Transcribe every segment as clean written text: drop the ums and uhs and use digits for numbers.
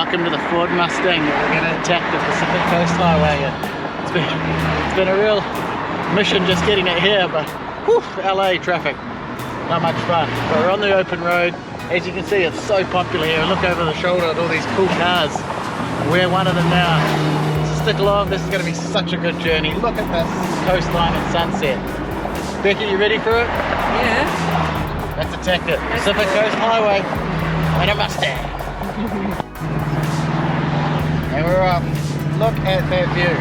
welcome to the Ford Mustang. We're going to attack the Pacific Coast Highway. It's been a real mission just getting it here, but whew, LA traffic, not much fun. But we're on the open road. As you can see, it's so popular here. Look over the shoulder at all these cool cars. We're one of them now. So stick along, this is going to be such a good journey. Look at this coastline and sunset. Becky, you ready for it? Yeah. Let's attack it. Pacific Coast Highway and a Mustang. And we're up. Look at that view.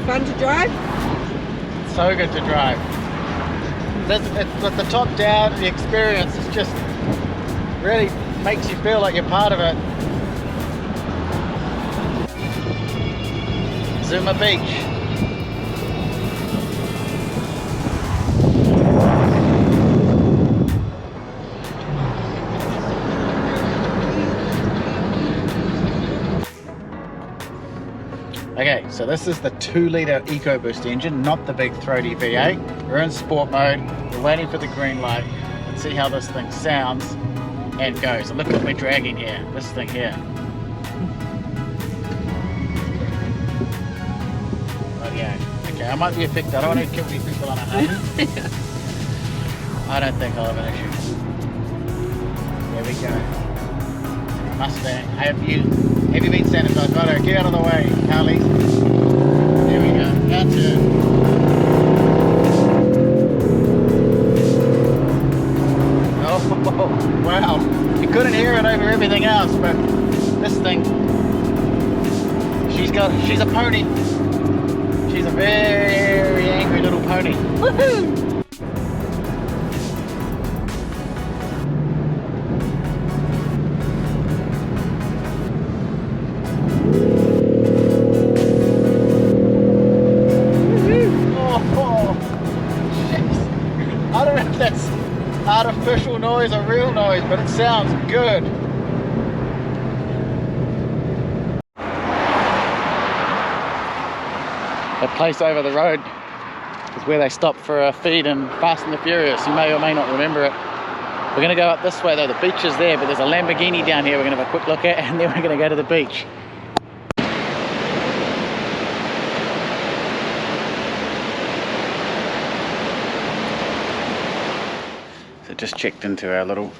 Fun to drive? So good to drive. With the top down, the experience is just really makes you feel like you're part of it. Zuma Beach. Okay, so this is the 2-litre EcoBoost engine, not the big throaty V8. We're in sport mode, we're waiting for the green light. Let's see how this thing sounds and goes. And look what we're dragging here, this thing here. Oh yeah, okay, I might be affected. I don't want to kill these people on a home. I don't think I'll have an issue. There we go. Mustang. Have you been sanitized? Righto, get out of the way, Carly. There we go. That's it. Oh wow! You couldn't hear it over everything else, but this thing, she's a pony. She's a very angry little pony. Woohoo! That's artificial noise or real noise, but it sounds good. That place over the road is where they stop for a feed in Fast and the Furious. You may or may not remember it. We're going to go up this way though. The beach is there, but there's a Lamborghini down here we're going to have a quick look at, and then we're going to go to the beach. Just checked into our little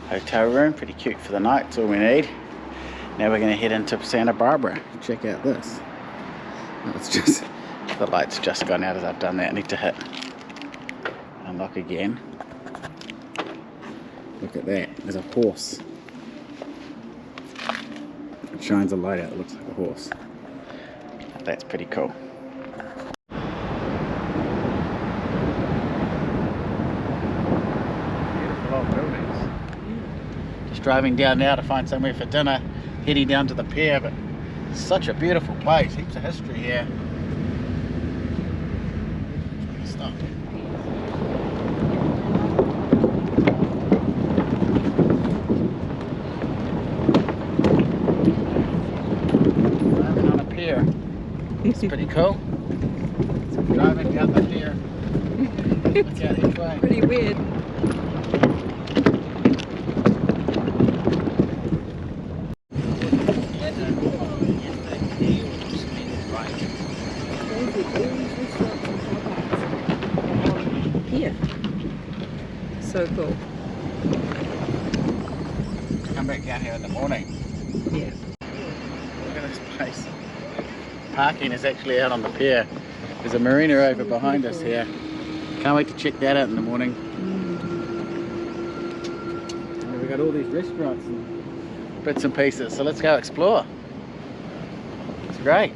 hotel room, pretty cute for the night, it's all we need. Now we're going to head into Santa Barbara and check out this. Oh, it's just, the light's just gone out as I've done that. I need to hit unlock again. Look at that, there's a horse. It shines a light out, it looks like a horse. That's pretty cool. Driving down now to find somewhere for dinner, heading down to the pier, but it's such a beautiful place, heaps of history here. Stop. Driving on a pier, it's pretty cool. Driving down the pier. Look out each way. Pretty weird. So cool. Come back down here in the morning. Yeah. Look at this place. Parking is actually out on the pier. There's a marina over behind us here. Can't wait to check that out in the morning. And we've got all these restaurants and bits and pieces, so let's go explore. It's great.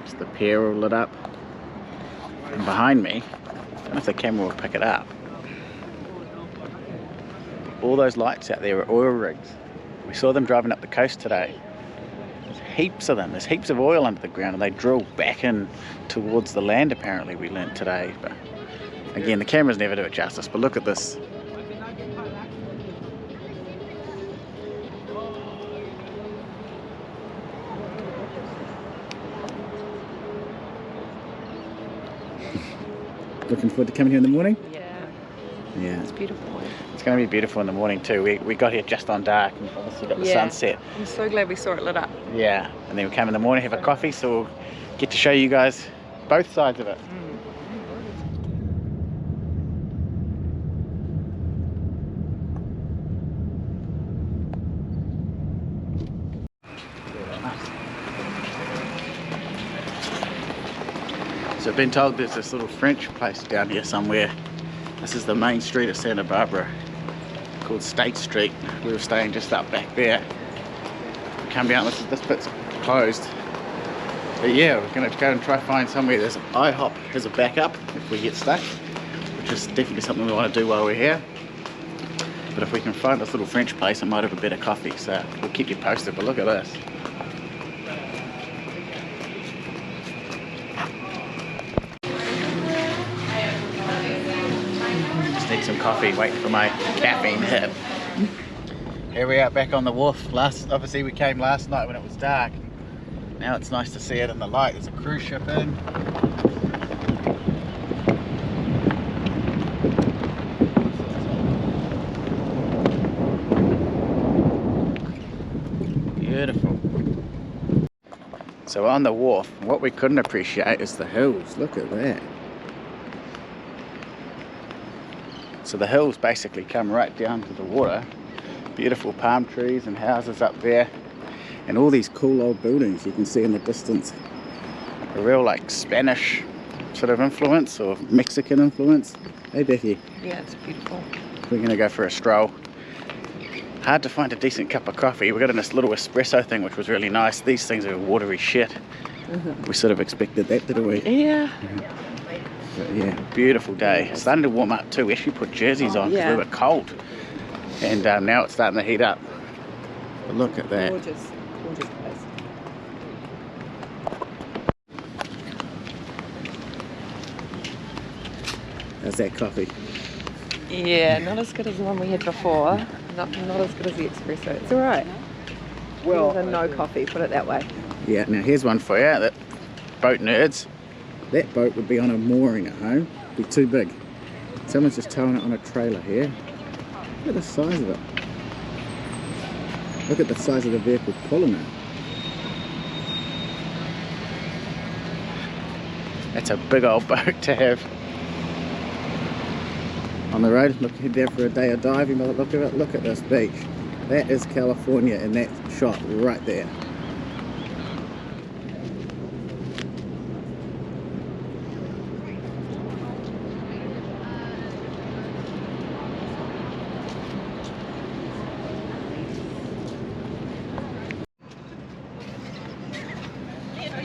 It's the pier all lit up. And behind me, I don't know if the camera will pick it up. All those lights out there are oil rigs. We saw them driving up the coast today. There's heaps of them. There's heaps of oil under the ground, and they drill back in towards the land, apparently, we learnt today. But again, the cameras never do it justice, but look at this. Looking forward to coming here in the morning? Yeah. Yeah. It's beautiful. It's going to be beautiful in the morning too. We got here just on dark and obviously got the sunset. I'm so glad we saw it lit up. Yeah, and then we came in the morning, have a coffee, so we'll get to show you guys both sides of it. So I've been told there's this little French place down here somewhere. This is the main street of Santa Barbara, called State Street. We were staying just up back there. We come down, this bit's closed. But yeah, we're gonna go and try to find somewhere. There's IHOP as a backup if we get stuck, which is definitely something we want to do while we're here. But if we can find this little French place, it might have a better coffee, so we'll keep you posted. But look at this. Need some coffee, waiting for my caffeine hit. Here we are back on the wharf. Obviously we came last night when it was dark. Now it's nice to see it in the light. There's a cruise ship in. Beautiful. So on the wharf, what we couldn't appreciate is the hills. Look at that. So the hills basically come right down to the water. Beautiful palm trees and houses up there. And all these cool old buildings you can see in the distance. A real like Spanish sort of influence or Mexican influence. Hey Becky. Yeah, it's beautiful. We're gonna go for a stroll. Hard to find a decent cup of coffee. We got in this little espresso thing which was really nice. These things are watery shit. We sort of expected that, didn't we? Yeah. But yeah, beautiful day. It's starting to warm up too. We actually put jerseys on because we were cold. And now it's starting to heat up. But look at that. Gorgeous, gorgeous place. How's that coffee? Yeah, not as good as the one we had before. Not as good as the espresso. It's alright. Well, better than no coffee, put it that way. Yeah, now here's one for you, that boat nerds. That boat would be on a mooring at home. It'd be too big. Someone's just towing it on a trailer here. Look at the size of it. Look at the size of the vehicle pulling it. That's a big old boat to have on the road. Look, head down for a day of diving. Look at it. Look at this beach. That is California in that shot right there.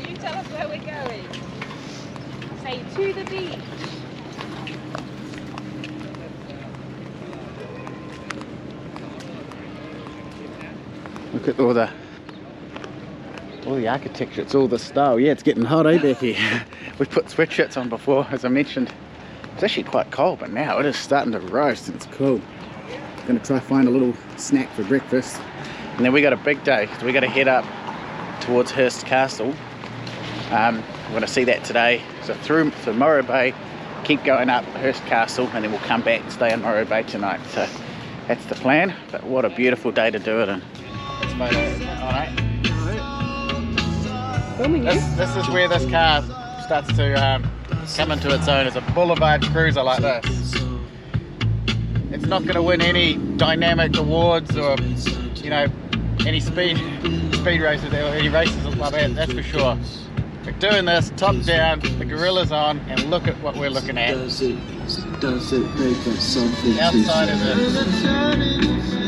You tell us where we're going. Say to the beach. Look at all the architecture, it's all the style. Yeah, it's getting hot, eh, Becky? We put sweatshirts on before, as I mentioned. It's actually quite cold, but now it is starting to roast and it's cool. Gonna try find a little snack for breakfast. And then we got a big day, because we got to head up towards Hurst Castle. We're going to see that today. So through to Morro Bay, keep going up Hearst Castle, and then we'll come back and stay in Morro Bay tonight. So that's the plan, but what a beautiful day to do it in. Alright. Filming you? This is where this car starts to come into its own as a boulevard cruiser like this. It's not going to win any dynamic awards or, you know, any speed races or any races like that, that's for sure. We're doing this top down, the gorilla's on, and look at what we're looking at. Does it make us something? The outside of it.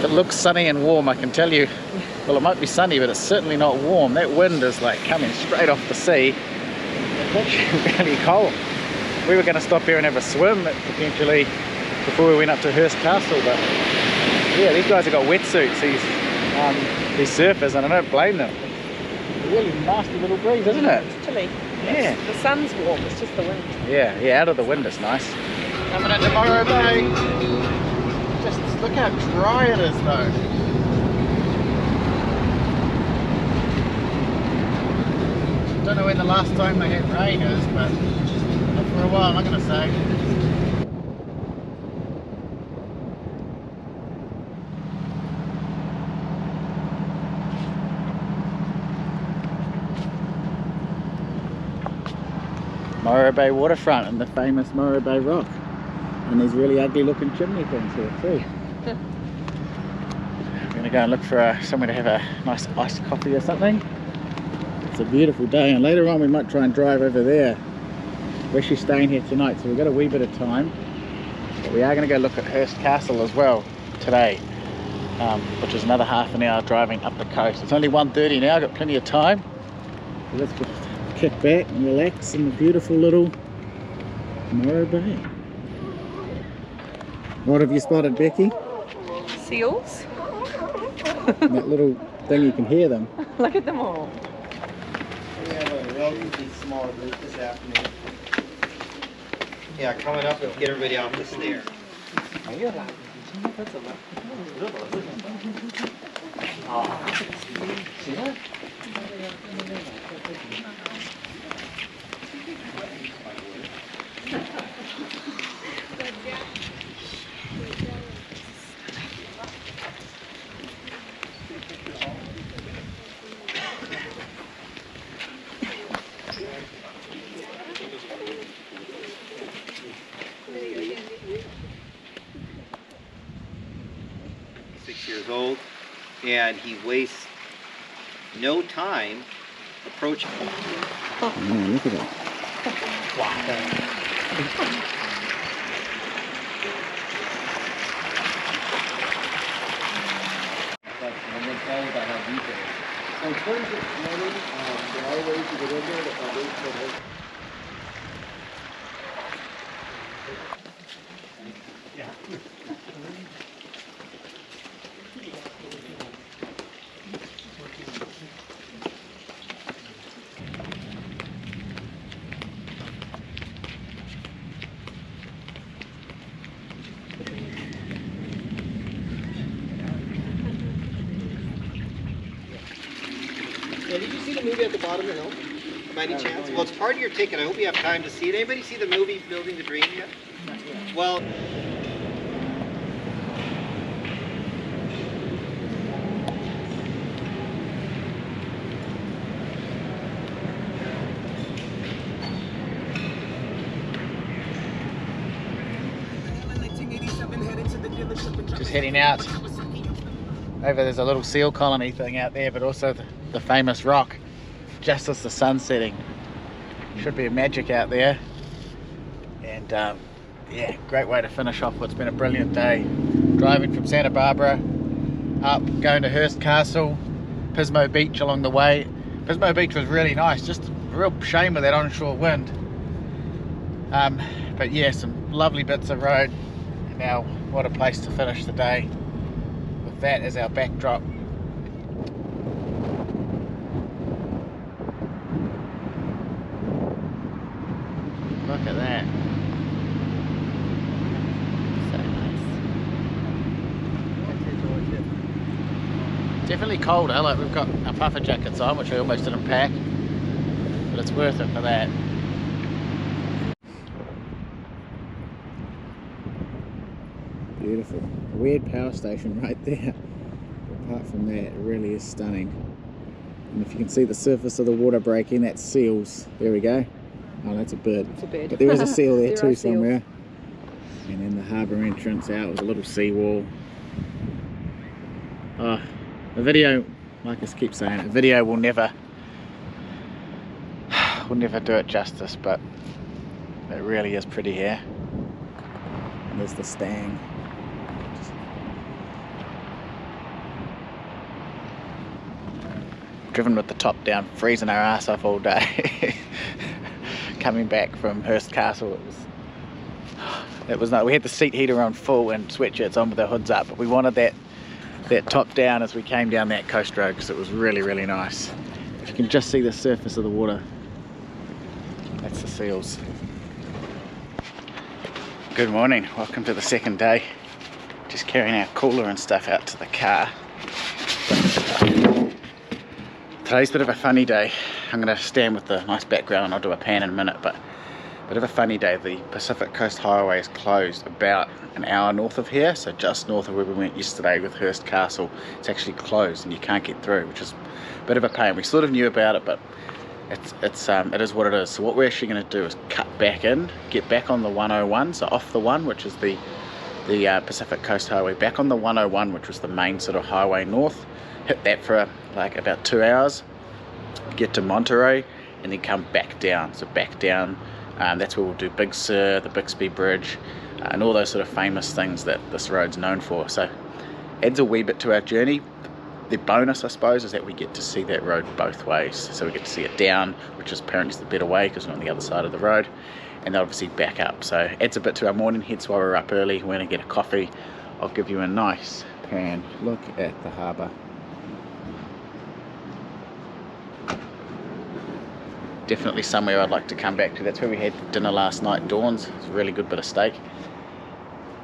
It looks sunny and warm, I can tell you. Well, it might be sunny, but it's certainly not warm. That wind is like coming straight off the sea. It's actually really cold. We were going to stop here and have a swim potentially before we went up to Hurst Castle, but yeah, these guys have got wetsuits, these surfers, and I don't blame them. A really nasty little breeze, isn't it? It's chilly. Yeah. The sun's warm, it's just the wind. Yeah, out of the wind is nice. Coming into Morro Bay. Just look how dry it is though. Don't know when the last time they had rain is, but not for a while, I'm going to say. Morro Bay waterfront and the famous Morro Bay rock. And these really ugly looking chimney things here too. I'm going to go and look for somewhere to have a nice iced coffee or something. It's a beautiful day, and later on we might try and drive over there. We're actually staying here tonight, so we've got a wee bit of time. But we are going to go look at Hearst Castle as well today, which is another half an hour driving up the coast. It's only 1:30 now, got plenty of time. So let's just kick back and relax in the beautiful little Morro Bay. What have you spotted, Becky? Seals? That little thing, you can hear them. Look at them all. We have a relatively small group this afternoon. Yeah, coming up, get everybody off the stair. Years old, and he wastes no time approaching. Oh, look at that. Yeah, did you see the movie at the bottom of the hill? By any chance? Well, it's part of your ticket. I hope you have time to see it. Anybody see the movie Building the Dream yet? Well, just heading out. Over there's a little seal colony thing out there, but also the famous rock just as the sun's setting. Should be a magic out there. And yeah, great way to finish off what's been a brilliant day. Driving from Santa Barbara up, going to Hearst Castle, Pismo Beach along the way. Pismo Beach was really nice, just a real shame with that onshore wind. But yeah, some lovely bits of road. And now what a place to finish the day with that as our backdrop. Look at that. So nice. Definitely colder, like we've got our puffer jackets on, which we almost didn't pack, but it's worth it for that. Beautiful. A weird power station right there. Apart from that, it really is stunning. And if you can see the surface of the water breaking, that's seals. There we go. Oh, that's a bird. It's a bird. But there is a seal there too somewhere. And then the harbour entrance out with a little seawall. Oh, the video, like I keep saying, a video will never do it justice, but it really is pretty here. And there's the Stang. driven with the top down, freezing our ass off all day. Coming back from Hurst Castle, it was not. We had the seat heater on full and sweatshirts on with our hoods up, but we wanted that top down as we came down that coast road because it was really, really nice. If you can just see the surface of the water, that's the seals. Good morning, welcome to the second day. Just carrying our cooler and stuff out to the car. Today's a bit of a funny day. I'm going to stand with the nice background, I'll do a pan in a minute, but a bit of a funny day. The Pacific Coast Hiway is closed about an hour north of here, so just north of where we went yesterday with Hurst Castle. It's actually closed and you can't get through, which is a bit of a pain. We sort of knew about it, but it is what it is. So what we're actually going to do is cut back in, get back on the 101, so off the one, which is the Pacific Coast Highway, back on the 101, which was the main sort of highway north, hit that for like about 2 hours, get to Monterey, and then come back down. So back down, that's where we'll do Big Sur, the Bixby Bridge, and all those sort of famous things that this road's known for. So adds a wee bit to our journey. The bonus, I suppose, is that we get to see that road both ways. So we get to see it down, which is apparently the better way because we're on the other side of the road, and then obviously back up. So adds a bit to our morning, hence why we're up early. We're going to get a coffee. I'll give you a nice pan look at the harbour. Definitely somewhere I'd like to come back to. That's where we had dinner last night, Dawn's. It's a really good bit of steak.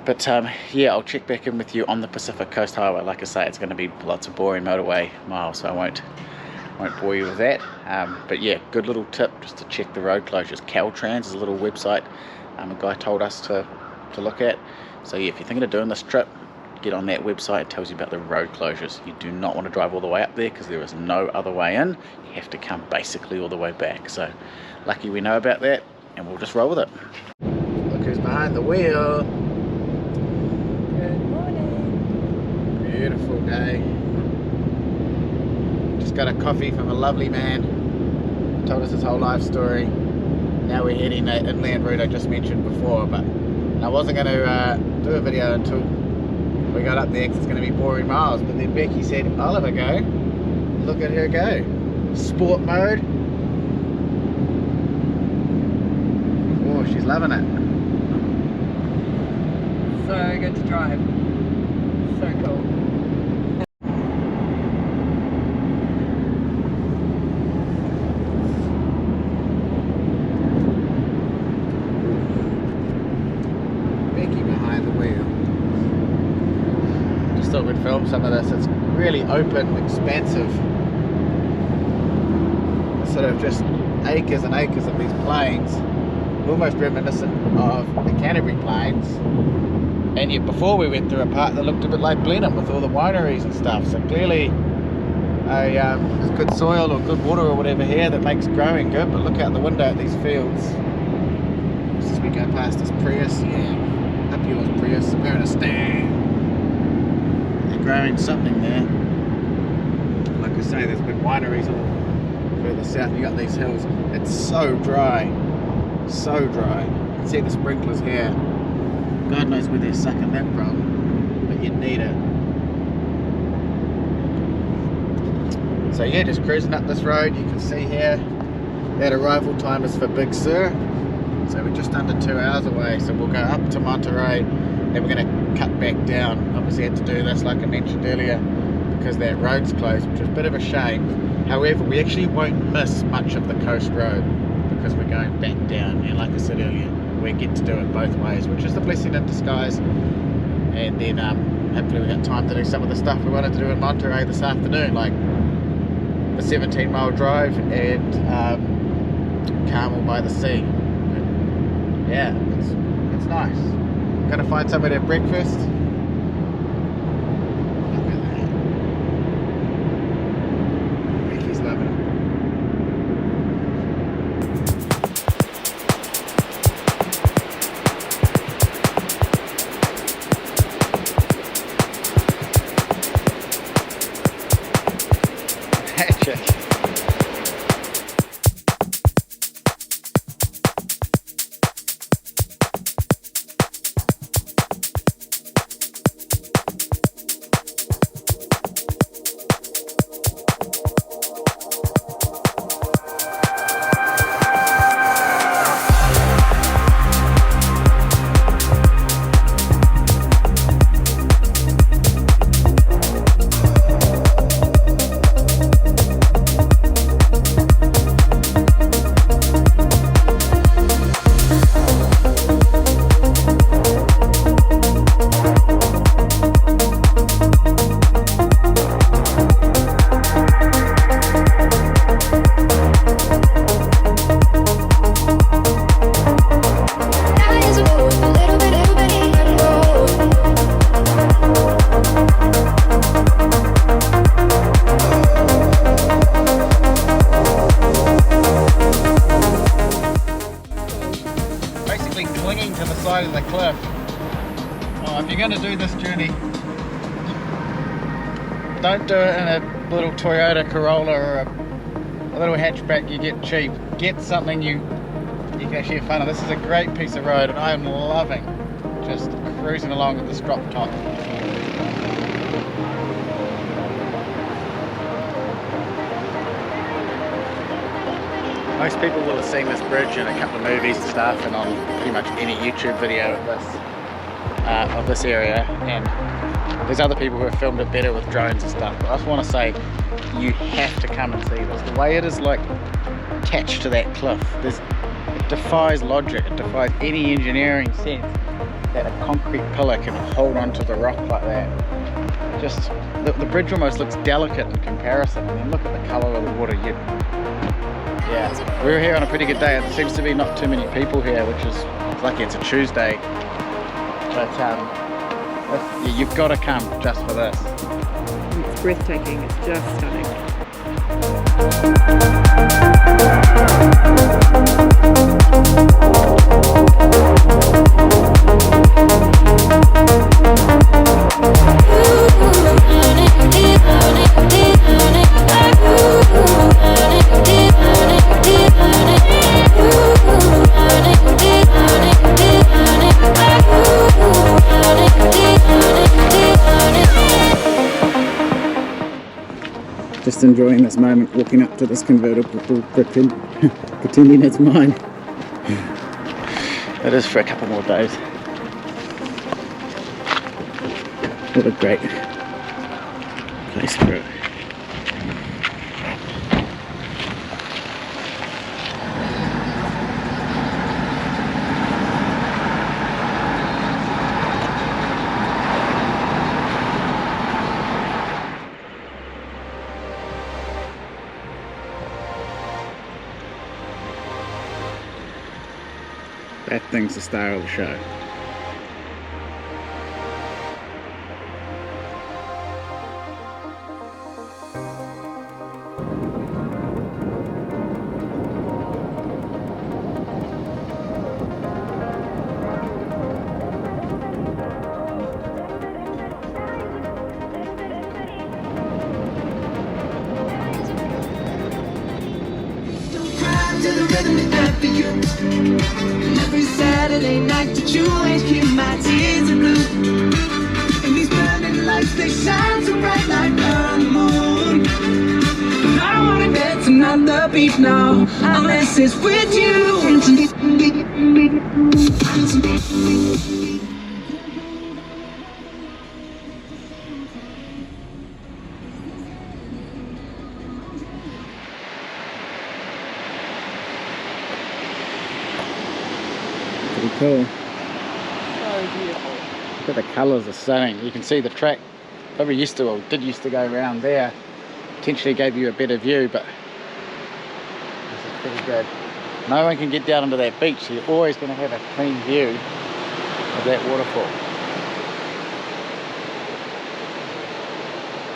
But yeah, I'll check back in with you on the Pacific Coast Highway. Like I say, it's going to be lots of boring motorway miles, so I won't bore you with that. But yeah, good little tip just to check the road closures. Caltrans is a little website a guy told us to look at. So yeah, if you're thinking of doing this trip, get on that website. It tells you about the road closures. You do not want to drive all the way up there because there is no other way in. You have to come basically all the way back. So lucky we know about that, and we'll just roll with it. Look who's behind the wheel. Good morning. Beautiful day. Just got a coffee from a lovely man. Told us his whole life story. Now we're heading that inland route I just mentioned before, but I wasn't going to do a video until we got up there because it's going to be boring miles. But then Becky said, I'll have a go. Look at her go. Sport mode. Oh, she's loving it. So good to drive. So cool. Becky behind the wheel. Just thought we'd film some of this. It's really open, expansive. Sort of just acres and acres of these plains, almost reminiscent of the Cannery plains. And yet before we went through a part that looked a bit like Blenheim with all the wineries and stuff. So clearly there's good soil or good water or whatever here that makes growing good. But look out the window at these fields. Just as we go past this Prius, yeah, up yours Prius, we're in a stand. They're growing something there. Like I say, there's been wineries all further south. You got these hills. It's so dry, so dry. You can see the sprinklers here. God knows where they're sucking that from, but you need it. So yeah, just cruising up this road. You can see here that arrival time is for Big Sur, so we're just under 2 hours away. So we'll go up to Monterey, then we're going to cut back down. Obviously had to do this like I mentioned earlier because that road's closed, which is a bit of a shame. However, we actually won't miss much of the coast road because we're going back down, and like I said earlier, we get to do it both ways, which is the blessing in disguise. And then hopefully we got time to do some of the stuff we wanted to do in Monterey this afternoon, like the 17-mile drive and Carmel by the sea. But yeah, it's nice. Gonna find somewhere to have breakfast. Look at that. Becky's loving it. Don't do it in a little Toyota Corolla or a little hatchback you get cheap. Get something you can actually have fun of. This is a great piece of road and I am loving just cruising along with this drop top. Most people will have seen this bridge in a couple of movies and stuff, and on pretty much any YouTube video of this area, and there's other people who have filmed it better with drones and stuff, but I just want to say you have to come and see this. The way it is like attached to that cliff, it defies logic, it defies any engineering sense that a concrete pillar can hold onto the rock like that. Just the bridge almost looks delicate in comparison, and then look at the colour of the water. Yeah, we were here on a pretty good day. There seems to be not too many people here, which is lucky. It's a Tuesday, but yeah, you've got to come just for this. It's breathtaking. It's just stunning. Just enjoying this moment, walking up to this convertible, pretending it's mine. It is for a couple more days. What a great place for it. That thing's the star of the show. Every Saturday night that you ain't keep my tears in blue. And these burning lights, they shine so bright like the moon. But I don't wanna get to another beat now, unless it's with you. Pretty cool. So beautiful. Look at the colours are stunning. You can see the track probably used to, or did used to go around there. Potentially gave you a better view, but this is pretty good. No one can get down into that beach, so you're always going to have a clean view of that waterfall.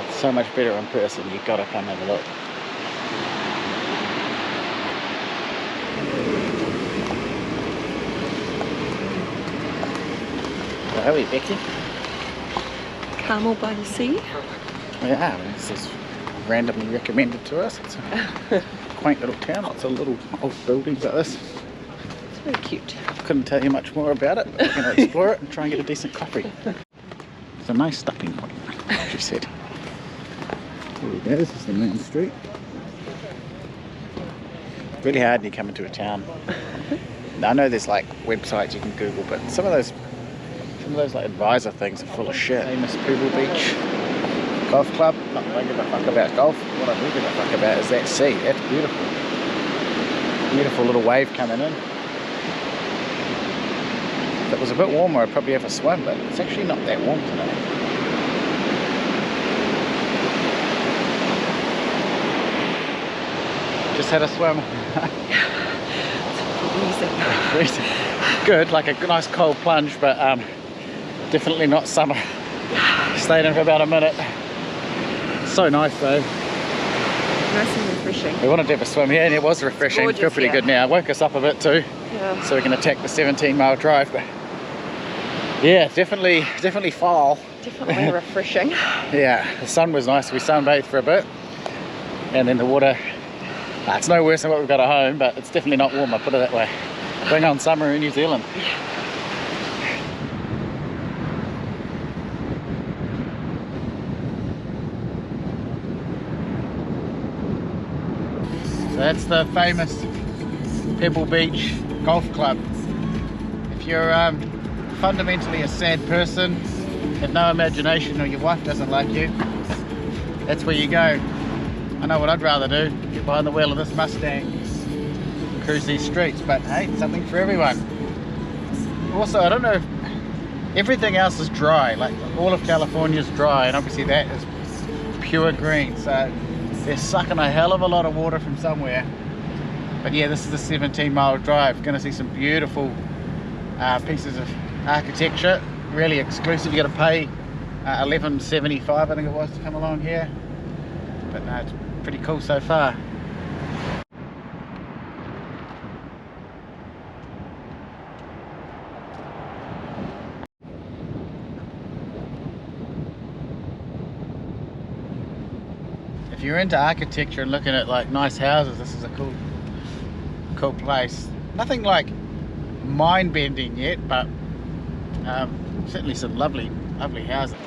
It's so much better in person. You've got to come have a look. Where are we, Becky? Carmel by the sea. Yeah, this is randomly recommended to us. It's a quaint little town, lots of little old buildings like this. It's very cute. Couldn't tell you much more about it, but we're going to explore it and try and get a decent coffee. It's a nice stopping point, she said. Here we go, this is the main street. Really hard when you come into a town. Now, I know there's like websites you can Google, but some of those like advisor things are full of shit. Famous Pebble Beach Golf Club. Not that I give a fuck about golf. What I do give a fuck about is that sea. That's beautiful. Beautiful little wave coming in. If it was a bit warmer, I'd probably have a swim, but it's actually not that warm today. Just had a swim. Freezing. Good, like a nice cold plunge, but definitely not summer. Stayed in for about a minute. So nice though. Nice and refreshing. We wanted to have a swim here and it was refreshing. Gorgeous, Feel pretty good now. Woke us up a bit too. Yeah. So we can attack the 17-mile drive. But yeah, definitely fall. Definitely refreshing. Yeah, the sun was nice. We sunbathed for a bit, and then the water. It's no worse than what we've got at home, but it's definitely not warm. I put it that way. Bring on summer in New Zealand. So that's the famous Pebble Beach Golf Club. If you're fundamentally a sad person, have no imagination, or your wife doesn't like you, that's where you go. I know what I'd rather do, get behind the wheel of this Mustang and cruise these streets, but hey, it's something for everyone. Also, I don't know if everything else is dry, like all of California is dry, and obviously that is pure green, so they're sucking a hell of a lot of water from somewhere. But yeah, this is a 17-mile drive. Going to see some beautiful pieces of architecture, really exclusive. You got to pay $11.75 I think it was to come along here, but no, it's pretty cool so far. If you're into architecture and looking at like nice houses, this is a cool place. Nothing like mind-bending yet, but certainly some lovely housing.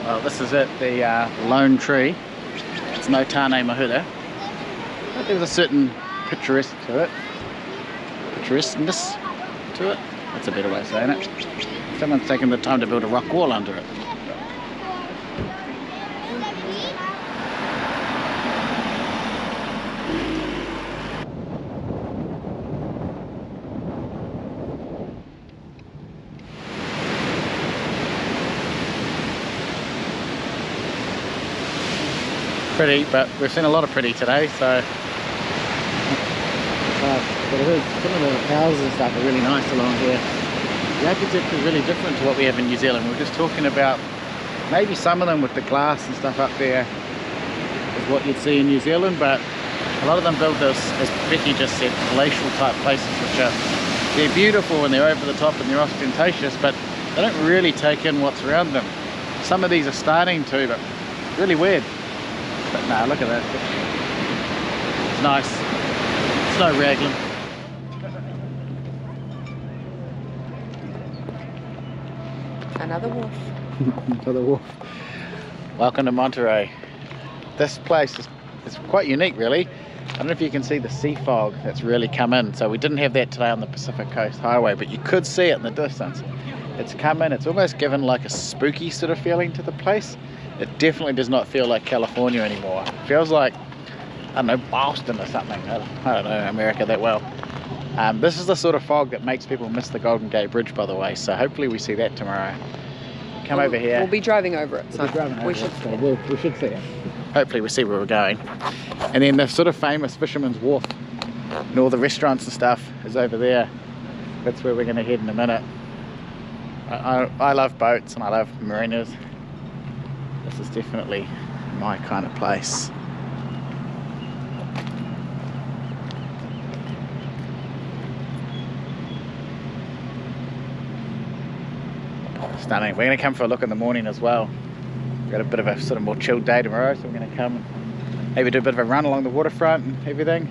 Well, this is it, the lone tree. It's no Tane Mahura, but there's a certain picturesqueness to it. That's a better way of saying it. Someone's taken the time to build a rock wall under it. Pretty, but we've seen a lot of pretty today, so but it is, some of the houses and stuff are really nice along here. The architecture is really different to what we have in New Zealand. We were just talking about maybe some of them with the glass and stuff up there is what you'd see in New Zealand, but a lot of them build those, as Becky just said, palatial type places, which are, they're beautiful and they're over the top and they're ostentatious, but they don't really take in what's around them. Some of these are starting to, but really weird. But no, look at that. It's nice. It's no Raglan. Another wharf. Another wharf. Welcome to Monterey. This place is quite unique, really. I don't know if you can see the sea fog that's really come in. So we didn't have that today on the Pacific Coast Highway, but you could see it in the distance. It's come in. It's almost given like a spooky sort of feeling to the place. It definitely does not feel like California anymore. It feels like, I don't know, Boston or something. I don't know America that well. This is the sort of fog that makes people miss the Golden Gate Bridge, by the way, so hopefully we see that tomorrow. Come over here. We'll be driving over it, so we should see it. Hopefully we see where we're going. And then the sort of famous Fisherman's Wharf and all the restaurants and stuff is over there. That's where we're going to head in a minute. I love boats and I love marinas. This is definitely my kind of place. Stunning. We're going to come for a look in the morning as well. We've got a bit of a sort of more chilled day tomorrow, so we're going to come and maybe do a bit of a run along the waterfront and everything.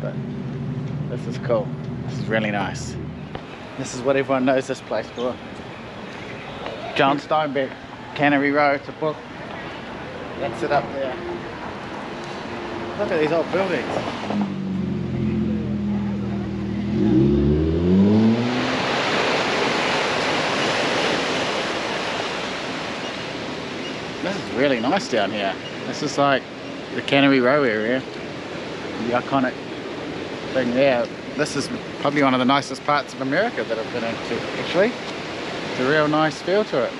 But this is cool. This is really nice. This is what everyone knows this place for. John Steinbeck, Cannery Row, it's a book. That's it up there. Look at these old buildings. This is really nice down here. This is like the Cannery Row area. The iconic thing there. This is probably one of the nicest parts of America that I've been into, actually. It's a real nice feel to it.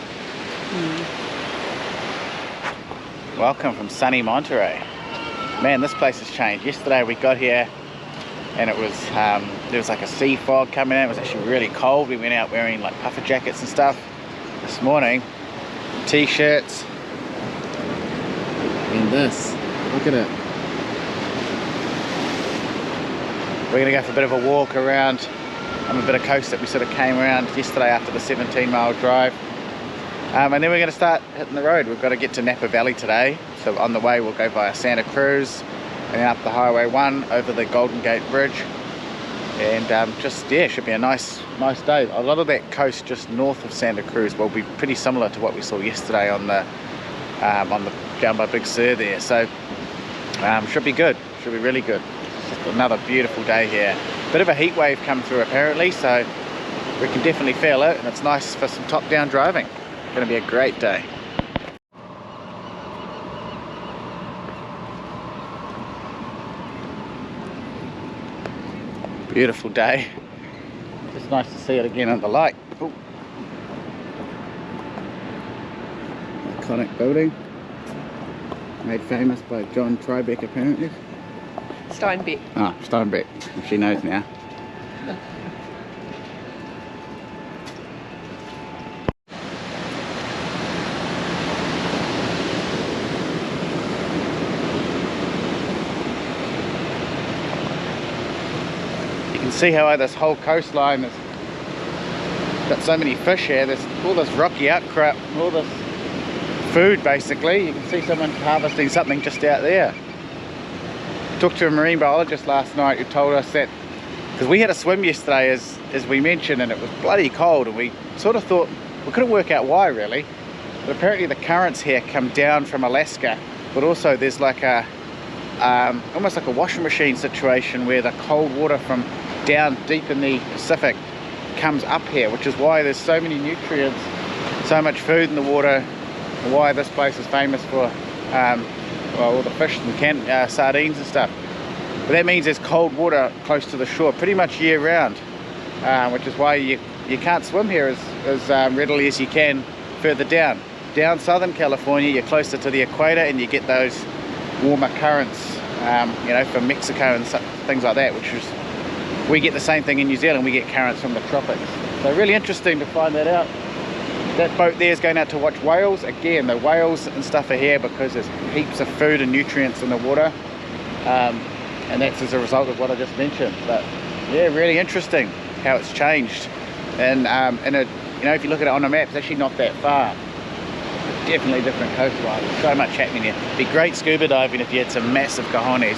Welcome from sunny Monterey. Man, this place has changed. Yesterday we got here and it was there was like a sea fog coming in. It was actually really cold. We went out wearing like puffer jackets and stuff. This morning, t-shirts and this. Look at it. We're gonna go for a bit of a walk around on a bit of coast that we sort of came around yesterday after the 17-mile drive. And then we're going to start hitting the road. We've got to get to Napa Valley today. So on the way we'll go via Santa Cruz and then up the Highway 1 over the Golden Gate Bridge. And just, yeah, should be a nice day. A lot of that coast just north of Santa Cruz will be pretty similar to what we saw yesterday on the down by Big Sur there. So should be good. Should be really good. Just another beautiful day here. Bit of a heat wave come through apparently, so we can definitely feel it, and it's nice for some top-down driving. Going to be a great day. Beautiful day. Just nice to see it again in the light. Ooh. Iconic building. Made famous by John Tribeca apparently. Steinbeck. Ah, Steinbeck. She knows now. You can see how this whole coastline has got so many fish here. There's all this rocky outcrop, all this food basically. You can see someone harvesting something just out there. Talked to a marine biologist last night who told us that, because we had a swim yesterday as we mentioned, and it was bloody cold, and we sort of thought, we couldn't work out why really, but apparently the currents here come down from Alaska, but also there's like a almost like a washing machine situation where the cold water from down deep in the Pacific comes up here, which is why there's so many nutrients, so much food in the water, and why this place is famous for well, all the fish and sardines and stuff. But that means there's cold water close to the shore pretty much year round, which is why you can't swim here as readily as you can further down. Down Southern California, you're closer to the equator and you get those warmer currents, you know, from Mexico and things like that, which is, we get the same thing in New Zealand. We get currents from the tropics. So really interesting to find that out. That boat there is going out to watch whales. Again, the whales and stuff are here because there's heaps of food and nutrients in the water, and that's as a result of what I just mentioned. But yeah, really interesting how it's changed. And you know, if you look at it on a map, it's actually not that far. Definitely different coastline. There's so much happening here. It'd be great scuba diving if you had some massive cojones.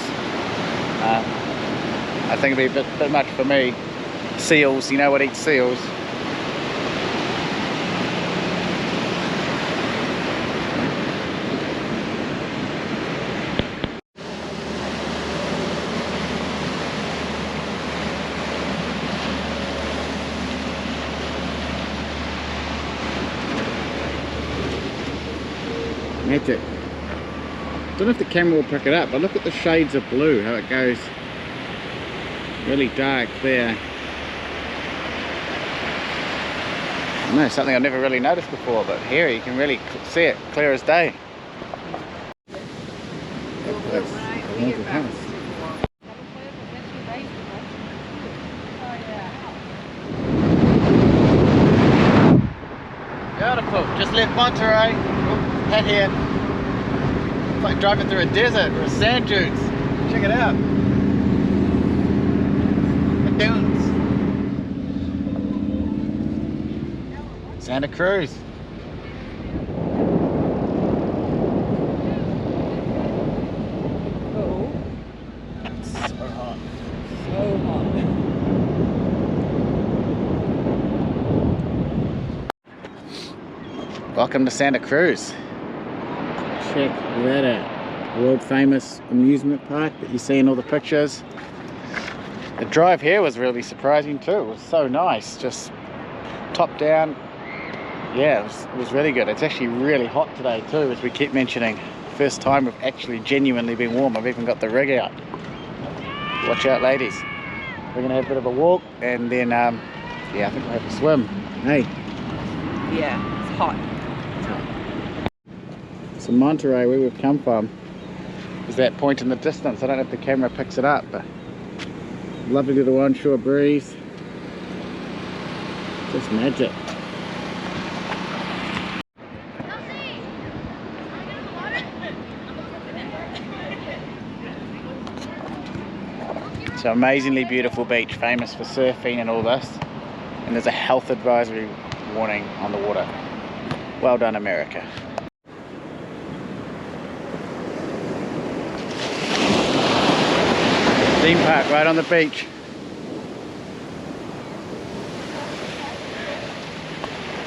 I think it'd be a bit much for me. Seals, you know what eats seals? Magic. Don't know if the camera will pick it up, but look at the shades of blue, how it goes really dark there. I know, something I've never really noticed before, but here you can really see it clear as day. Beautiful, just left Monterey, head here. It's like driving through a desert or sand dunes. Check it out. The dunes. Santa Cruz. Oh. It's so hot. So hot. Welcome to Santa Cruz. Check that out. World famous amusement park that you see in all the pictures. The drive here was really surprising too. It was so nice, just top down. Yeah, it was really good. It's actually really hot today too, as we keep mentioning. First time we've actually genuinely been warm. I've even got the rig out. Watch out, ladies. We're gonna have a bit of a walk and then yeah, I think we'll have a swim. Hey. Yeah, it's hot. So Monterey, where we've come from, is that point in the distance. I don't know if the camera picks it up, but lovely little onshore breeze. Just magic. So amazingly beautiful beach, famous for surfing and all this. And there's a health advisory warning on the water. Well done, America. Theme park right on the beach.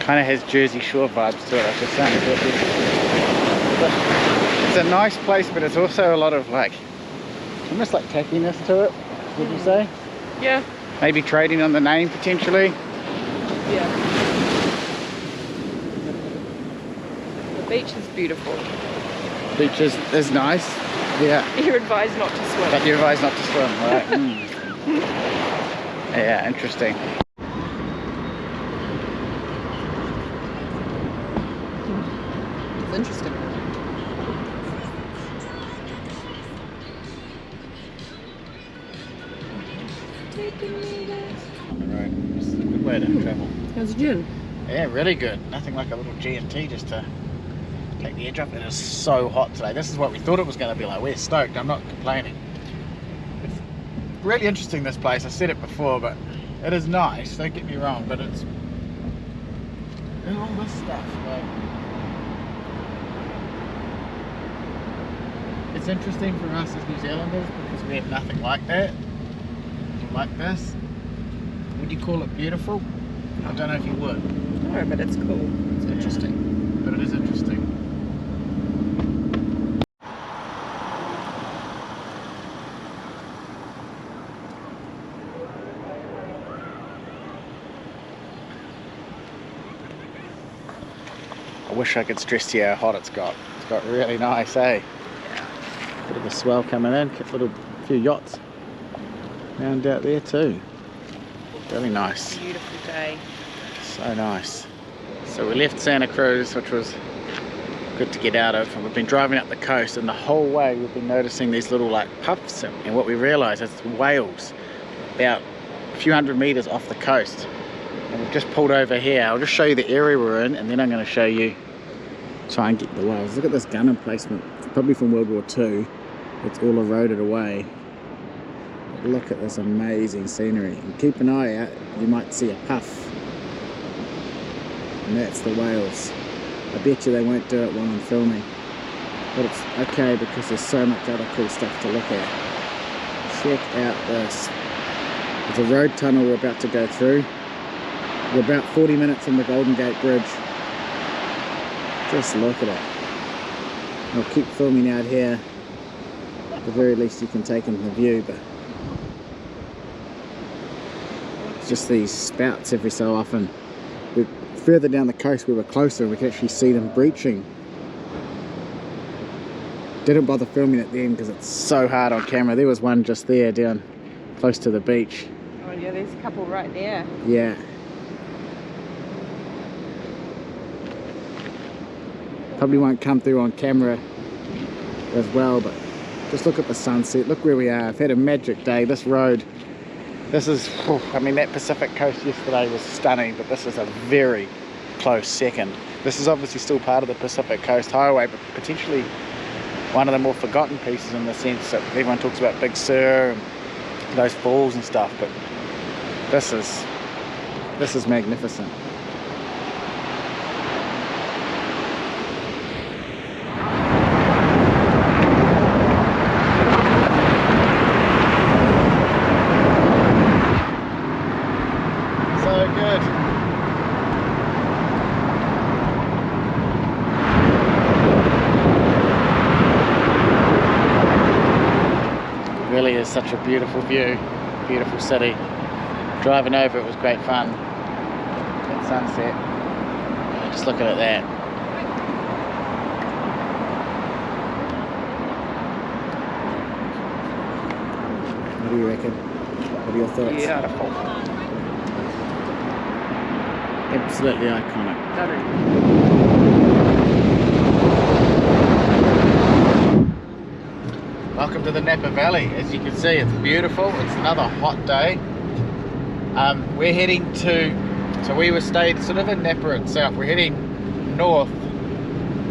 Kind of has Jersey Shore vibes to it, I was just saying. It's a nice place, but it's also a lot of like, almost like tackiness to it, would you say? Yeah. Maybe trading on the name potentially. Yeah. The beach is beautiful. Beach is nice. Yeah. You're advised not to swim. But you're advised not to swim, right? Yeah, interesting. It's interesting. On the road. This is a good way to travel. How's the gin? Yeah, really good. Nothing like a little G&T just to take the edge off. It is so hot today. This is what we thought it was going to be like. We're stoked. I'm not complaining. It's really interesting, this place. I said it before, but it is nice. Don't get me wrong, but it's all this stuff. Like, it's interesting for us as New Zealanders because we have nothing like that. Like this. Would you call it beautiful? I don't know if you would. No, but it's cool. It's interesting. But it is interesting. I wish I could stress to you how hot it's got. It's got really nice, eh? Yeah. Bit of a swell coming in, few yachts round out there too. Really nice. Beautiful day. So nice. So we left Santa Cruz, which was good to get out of, and we've been driving up the coast, and the whole way we've been noticing these little like puffs, and what we realised is whales about a few hundred metres off the coast. And we've just pulled over here. I'll just show you the area we're in, and then I'm going to show you, try and get the whales. Look at this gun emplacement, it's probably from World War II. It's all eroded away. Look at this amazing scenery, and keep an eye out, you might see a puff, and that's the whales. I bet you they won't do it while I'm filming, but it's okay because there's so much other cool stuff to look at. Check out this. It's a road tunnel we're about to go through. We're about 40 minutes from the Golden Gate Bridge. Just look at it. I'll keep filming out here. At the very least you can take in the view, but it's just these spouts every so often. We're further down the coast, we were closer, we could actually see them breaching. Didn't bother filming at the end because it's so hard on camera. There was one just there down close to the beach. Oh yeah, there's a couple right there. Yeah. Probably won't come through on camera as well, but just look at the sunset. Look where we are. I've had a magic day. This road, this is, I mean, that Pacific Coast yesterday was stunning, but this is a very close second. This is obviously still part of the Pacific Coast Highway, but potentially one of the more forgotten pieces in the sense that everyone talks about Big Sur and those falls and stuff, but this is magnificent. Really is such a beautiful view, beautiful city. Driving over it was great fun. That sunset, just looking at that. What do you reckon? What are your thoughts? Beautiful. Absolutely iconic. Welcome to the Napa Valley. As you can see, it's beautiful. It's another hot day. We're heading to, so we were stayed sort of in Napa itself. We're heading north.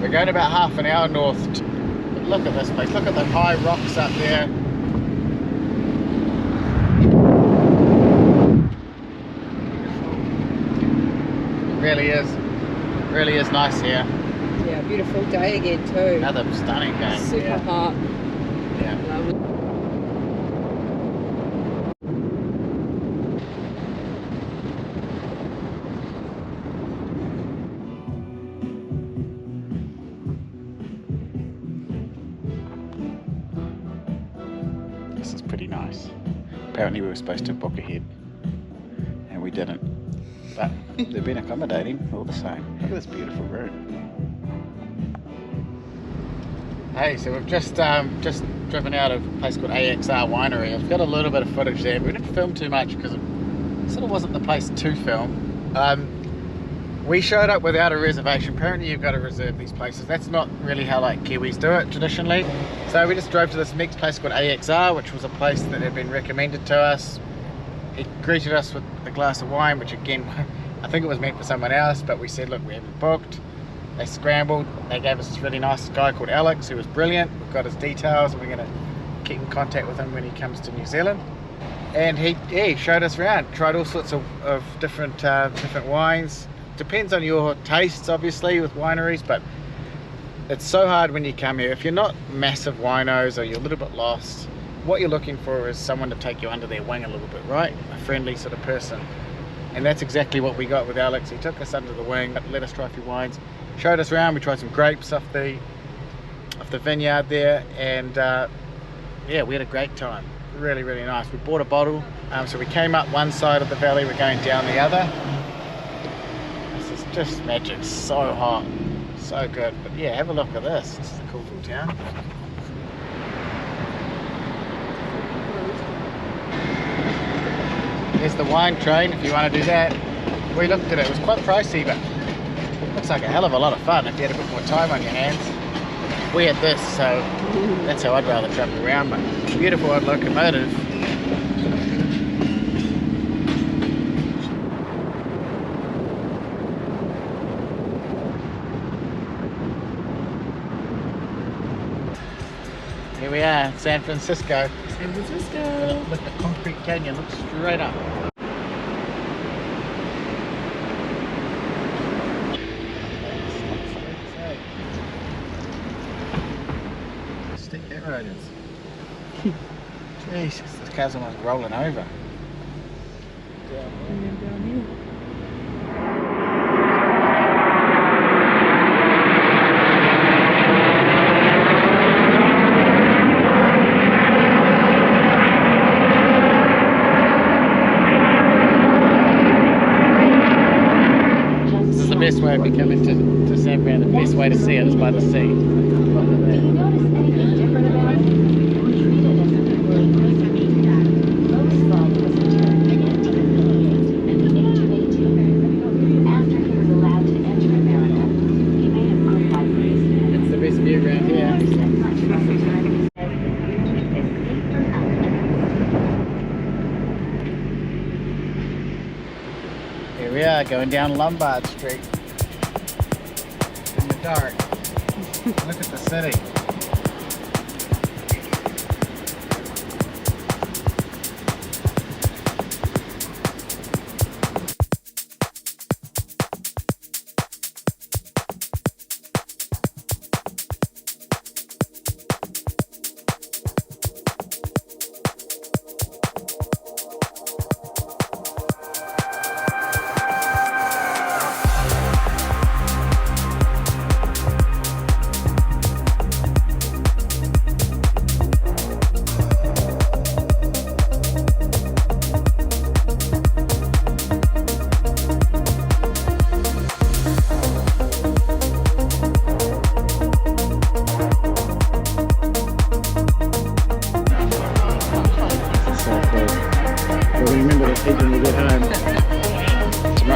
We're going about half an hour north. But look at this place. Look at the high rocks up there. It really is. Really is nice here. Yeah, beautiful day again too. Another stunning day. Super hot. Yeah. Lovely. This is pretty nice. Apparently we were supposed to book ahead and we didn't. But they've been accommodating all the same. Look at this beautiful room. Hey, so we've just driven out of a place called AXR Winery. I've got a little bit of footage there. We didn't film too much because it sort of wasn't the place to film. We showed up without a reservation. Apparently you've got to reserve these places. That's not really how like Kiwis do it traditionally. So we just drove to this next place called AXR, which was a place that had been recommended to us. He greeted us with a glass of wine, which again, I think it was meant for someone else, but we said, look, we haven't booked. They scrambled. They gave us this really nice guy called Alex, who was brilliant. We've got his details, and we're going to keep in contact with him when he comes to New Zealand. And he showed us around, tried all sorts of different wines. Depends on your tastes, obviously, with wineries, but it's so hard when you come here. If you're not massive winos or you're a little bit lost, what you're looking for is someone to take you under their wing a little bit, right? A friendly sort of person. And that's exactly what we got with Alex. He took us under the wing, let us try a few wines, showed us around. We tried some grapes off the vineyard there, and yeah, we had a great time. Really, really nice. We bought a bottle, so we came up one side of the valley, we're going down the other. This is just magic. So hot, so good. But yeah, have a look at this. This is a cool little town. There's the wine train if you want to do that. We looked at it, it was quite pricey, but looks like a hell of a lot of fun if you had a bit more time on your hands. We had this, so that's how I'd rather travel around, but beautiful old locomotive. Here we are, San Francisco. San Francisco. Look at the concrete canyon, look straight up. Steep that road is. Jesus, this car's almost rolling over. Down here. The best way if you come into San Fran, the best way to see it is by the sea. It's the best view around here. Here we are going down Lombard Street. In the dark. Look at the city.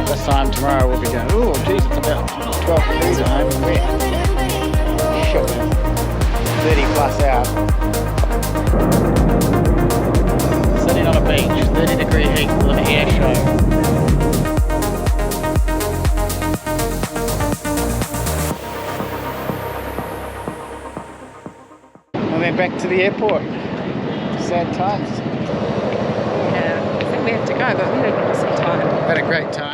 This time tomorrow we'll be going, oh geez, it's about 12 degrees at home and wet. Shit, man. 30 plus out. Sitting on a beach, 30-degree heat with an air show. And then back to the airport. Sad times. Yeah, I think we have to go, but we had an awesome time. Had a great time.